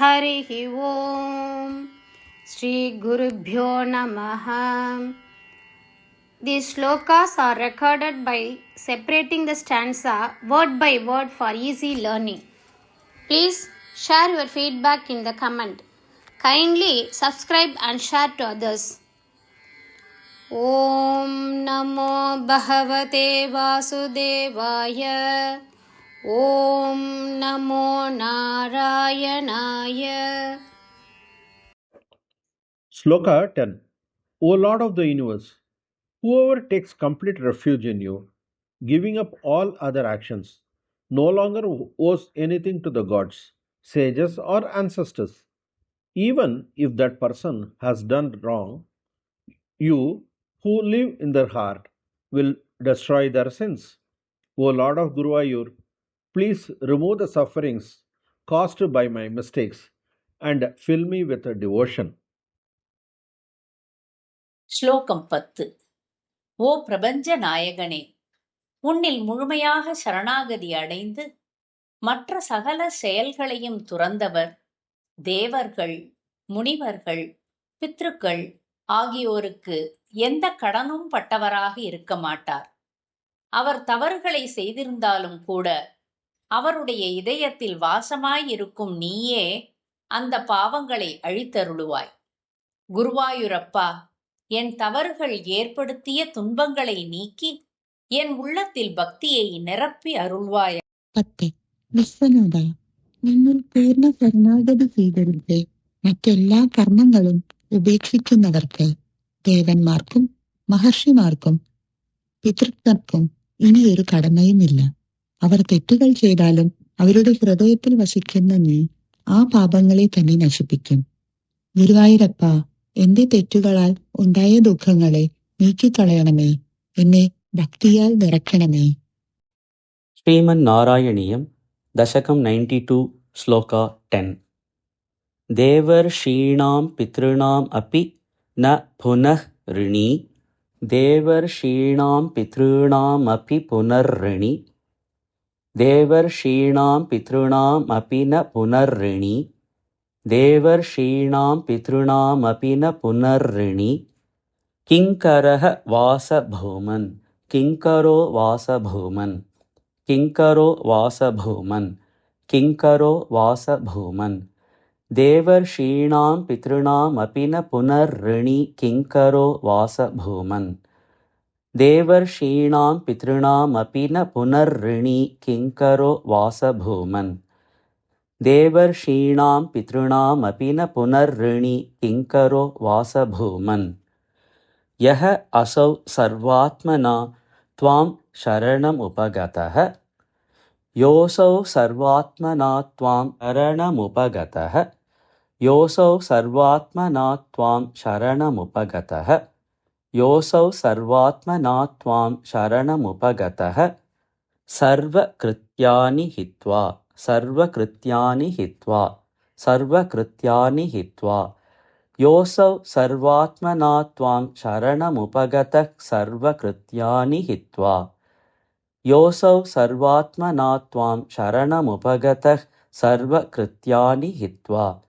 हरिः ओम श्री गुरुभ्यो नमः. These slokas are recorded by separating the stanza word by word for easy learning. Please share your feedback in the comment. Kindly subscribe and share to others. Om Namo Bhagavate Vasudevaya. Om Namo Narayanaya. Sloka 10. O Lord of the universe, whoever takes complete refuge in you, giving up all other actions, no longer owes anything to the gods, sages, or ancestors. Even if that person has done wrong, you who live in their heart will destroy their sins. O Lord of Guruvayur, please remove the sufferings caused by my mistakes and fill me with devotion. ஸ்லோகம் 10. ஓ பிரபஞ்ச நாயகனே, உன்னில் முழுமையாக சரணாகதி அடைந்து மற்ற சகல செயல்களையும் துறந்தவர் தேவர்கள், முனிவர்கள், பித்ருக்கள் ஆகியோருக்கு எந்த கடனும் பட்டவராக இருக்க மாட்டார். அவர் தவறுகளை செய்திருந்தாலும் கூட அவருடைய இதயத்தில் வாசமாயிருக்கும் நீயே அந்த பாவங்களை அழித்தருளுவாய். குருவாயூரப்பா, என் தவறுகள் ஏற்படுத்திய துன்பங்களை நீக்கி என் உள்ளத்தில் பக்தியை நிரப்பி അരുൾവായ. 10. വിശ്വനാഥ, നിങ്ങൾ പൂർണ്ണ ശരണാഗതി ചെയ്തവരുടെ മറ്റെല്ലാ കർമ്മങ്ങളും ഉപേക്ഷിക്കുന്നവർക്ക്, ദേവന്മാർക്കും മഹർഷിമാർക്കും പിതൃക്കൾക്കും ഇനിയൊരു കടമയുമില്ല. അവർ തെറ്റുകൾ ചെയ്താലും അവരുടെ ഹൃദയത്തിൽ വസിക്കുന്ന നീ ആ പാപങ്ങളെ തന്നെ നശിപ്പിക്കും. ഗുരുവായൂരപ്പ, എന്റെ തെറ്റുകളാൽ ഉണ്ടായ ദുഃഖങ്ങളെ നീക്കിക്കളയണമേ. എന്നെ ഭക്തിയാൽ നിറയ്ക്കണമേ. श्रीमन्नारायणीयं दशकं 92 श्लोका 10. देवर्षीणां पितॄणाम् अपि न पुनः ऋणी. देवर्षीणां पितॄणामपि पुनर्ऋणी. देवर्षीणां पितॄणामपि न पुनर्ऋणी. देवर्षीणां पितॄणामपि न पुनर्ऋणी. किङ्करः वासभूमन्. किङ्करो वासभूमन्. किङ्करो वासभूमन्. किङ्करो वासभूमन्. देवर्षीणां पितॄणामपि न पुनर्ऋणी. किङ्करो वासभूमन्. देवर्षीणां पितॄणामपि न पुनर्ऋणी. किङ्करो वासभूमन्. देवर्षीणां पितॄणामपि न पुनर्ऋणी. किङ्करो वासभूमन्. यः असौ सर्वात्मना त्वां शरणमुपगतः. योऽसौ सर्वात्मना त्वां शरणमुपगतः. योऽसौ सर्वात्मना त्वां शरणमुपगतः. योऽसौ सर्वात्मना त्वां शरणमुपगतः. सर्वकृत्यानि हित्वा. सर्वकृत्यानि हित्वा. सर्वकृत्यानि हित्वा. योऽसौ सर्वात्मना त्वां शरणमुपगतः. सर्वकृत्यानि हित्वा. योऽसौ सर्वात्मना त्वां शरणमुपगतः. सर्वकृत्यानि हित्वा.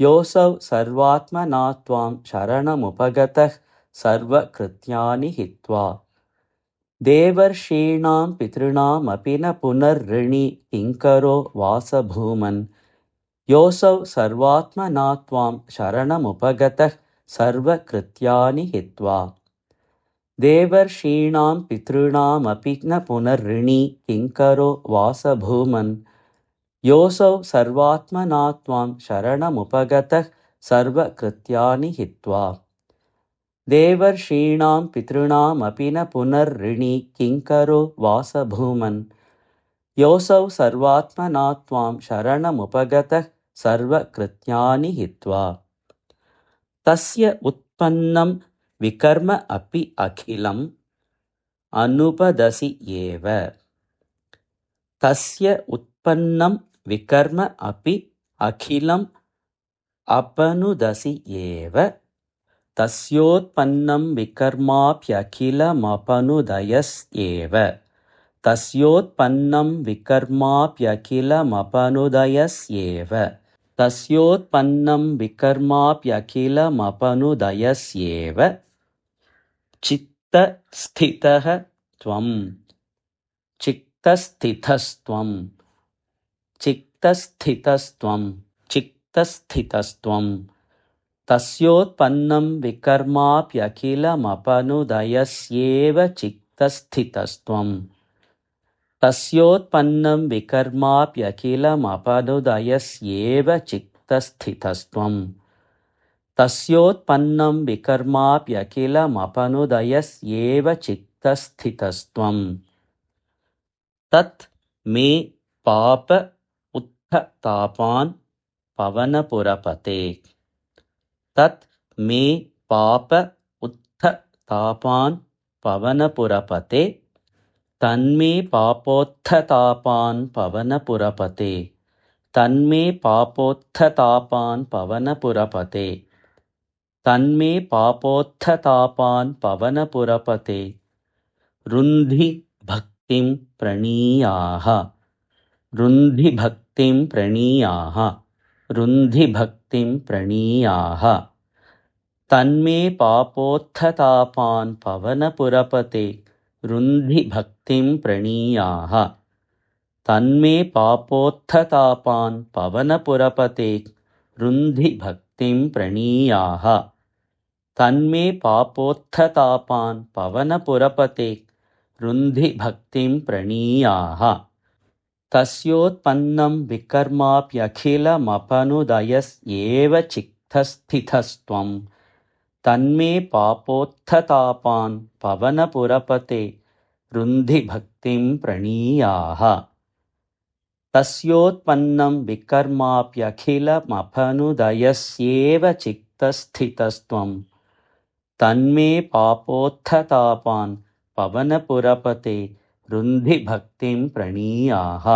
योऽसौ सर्वात्मना त्वां शरणमुपगतः. सर्वकृत्यानि हित्वा. देवर्षीणां पितॄणामपि न पुनर्ऋणी. किङ्करो वासभूमन्. योऽसौ सर्वात्मना त्वां शरणमुपगतः. सर्वकृत्यानि हित्वा. देवर्षीणां पितॄणामपि न पुनर्ऋणी. किङ्करो वासभूमन्. योऽसौ सर्वात्मना त्वां शरणमुपगतः. सर्वकृत्यानि हित्वा. देवर्षीणां पितॄणामपि न पुनर्ऋणी. किङ्करो वासभूमन्. योऽसौ सर्वात्मना त्वां शरणमुपगतः. सर्वकृत्यानि हित्वा. तस्य उत्पन्नं विकर्म अपि अखिलम् अनुपदसि एव. तस्य उत्पन्नं विकर्म अपि अखिलम् अपनुदसि एव. तस्योत्पन्नं विकर्माप्यखिलमपनुदयस्येव. तस्योत्पन्नं विकर्माप्यखिलमपनुदयस्येव. तस्योत्पन्नं विकर्माप्यखिलमपनुदयस्येव चित्तस्थितः त्वं चित्तस्थितस्त्वं चित्तस्थितस्त्वं चित्तस्थितस्त्वं तस्योत्पन्नं विकर्माप्यखिलमपनुदयस्येव चित्तस्थितस्त्वं तस्योत्पन्नं विकर्माप्यखिलमपनुदयस्येव चित्तस्थितस्त्वं तस्योत्पन्नं विकर्माप्यखिलमपनुदयस्येव चित्तस्थितस्त्वं तत् मे पाप उत्थतापान् पवनपुरपते तत् मे पाप उत्थतापान् पवनपुरपते तन्मे पापोत्थतापान् पवनपुरपते तन्मे पापोत्थतापान् पवनपुरपते तन्मे पापोत्थतापान् पवनपुरपते रुन्धि भक्तिं प्रणीयाः रुन्धि भक्तिं प्रणीयाः रुन्धि भक्तिं प्रणीयाः तन्मे पापोत्थतापान् पवनपुरपते रुन्धि भक्तिं प्रणीयाः तन्मे पापोत्थतापान् पवनपुरपते रुन्धि भक्तिं प्रणीयाः तन्मे पापोत्थतापान् पवनपुरपते रुन्धि भक्तिं प्रणीयाः तस्योत्पन्नं विकर्माप्यखिलमपनुदयस्येव चित्तस्थितस्त्वं तन्मे पापोत्थतापान् पवनपुरपते रुन्धि भक्तिं प्रणीयाः तस्योत्पन्नं विकर्माप्यखिलमपनुदयस्येव चित्तस्थितस्त्वं तन्मे पापोत्थतापान् पवनपुरपते रुन्धि भक्तिं प्रणीयाः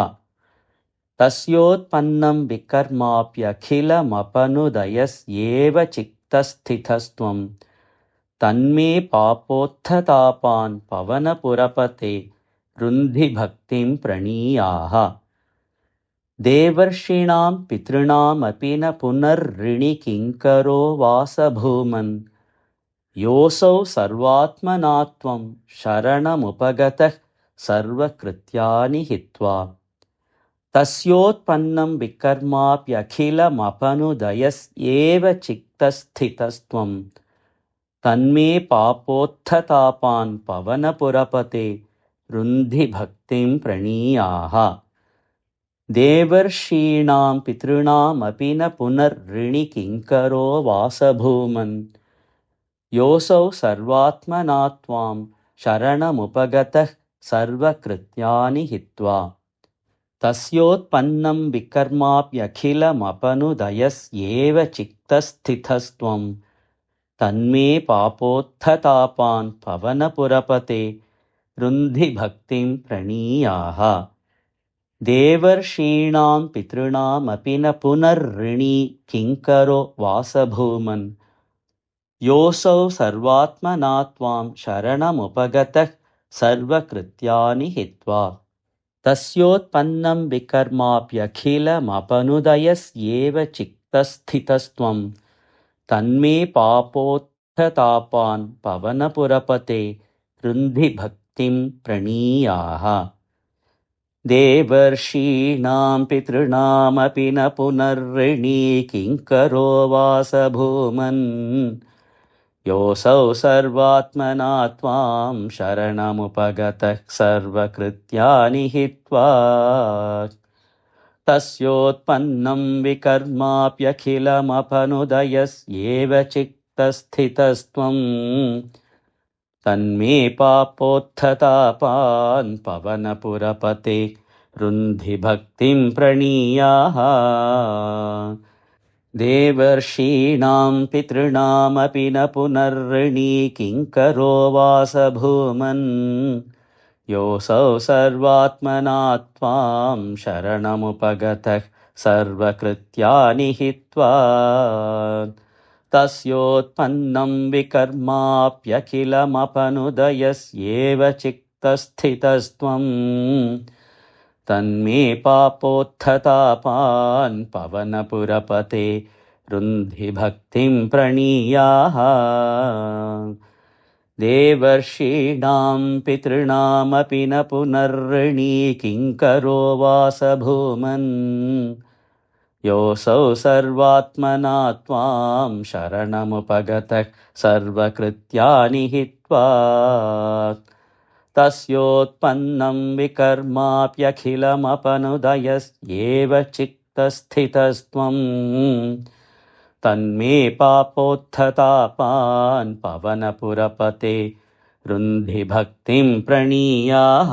तस्योत्पन्नं विकर्माप्यखिलमपनुदयस्येव चित्तस्थितस्त्वं तन्मे पापोत्थतापान् पवनपुरपते रुन्धि भक्तिं प्रणीयाः देवर्षीणां पितॄणामपि न पुनर्ऋणि किङ्करो वासभूमन् योऽसौ सर्वात्मना त्वं शरणमुपगतः सर्वकृत्यानि हित्वा तस्योत्पन्नं विकर्माप्यखिलमपनुदयस्येव चित्तस्थितस्त्वं तन्मे पापोत्थतापान् पवनपुरपते रुन्धि भक्तिं प्रणीयाः देवर्षीणां पितॄणामपि न पुनर्ऋणि किङ्करो वासभूमन् योऽसौ सर्वात्मना त्वां शरणमुपगतः सर्वकृत्यानि हित्वा तस्योत्पन्नं विकर्माप्यखिलमपनुदयस्येव चित्तस्थितस्त्वं तन्मे पापोत्थतापान् पवनपुरपते रुन्धि भक्तिं प्रणीयाः देवर्षीणां पितॄणामपि न पुनर्ऋणि किङ्करो वासभूमन् योऽसौ सर्वात्मना त्वां शरणमुपगतः सर्वकृत्यानि हित्वा तस्योत्पन्नं विकर्माप्यखिलमपनुदयस्येव चित्तस्थितस्त्वं तन्मे पापोत्थतापान् पवनपुरपते रुन्धि भक्तिं प्रणीयाः देवर्षीणां पितॄणामपि न पुनर्ऋणि किङ्करो वासभूमन् योऽसौ सर्वात्मना त्वां शरणमुपगतः सर्वकृत्यानि हित्वा तस्योत्पन्नं विकर्माप्यखिलमपनुदयस्येव चित्तस्थितस्त्वं तन्मे पापोत्थतापान् पवनपुरपते रुन्धि भक्तिं प्रणीयाः देवर्षीणां पितॄणामपि न पुनर्ऋणि किङ्करो वासभूमन् योऽसौ सर्वात्मना त्वां शरणमुपगतः सर्वकृत्यानि हित्वा तस्योत्पन्नं विकर्माप्यखिलमपनुदयस्येव चित्तस्थितस्त्वं तन्मे पापोत्थतापान् पवनपुरपते रुन्धि भक्तिं प्रणीयाः देवर्षीणां पितॄणामपि न पुनर्ऋणी किङ्करो वास भूमन् योऽसौ सर्वात्मना त्वां शरणमुपगतः सर्वकृत्यानि हित्वा तस्योत्पन्नं विकर्माप्यखिलमपनुदयस्येव चित्तस्थितस्त्वं तन्मे पापोत्थतापान् पवनपुरपते रुन्धि भक्तिं प्रणीयाः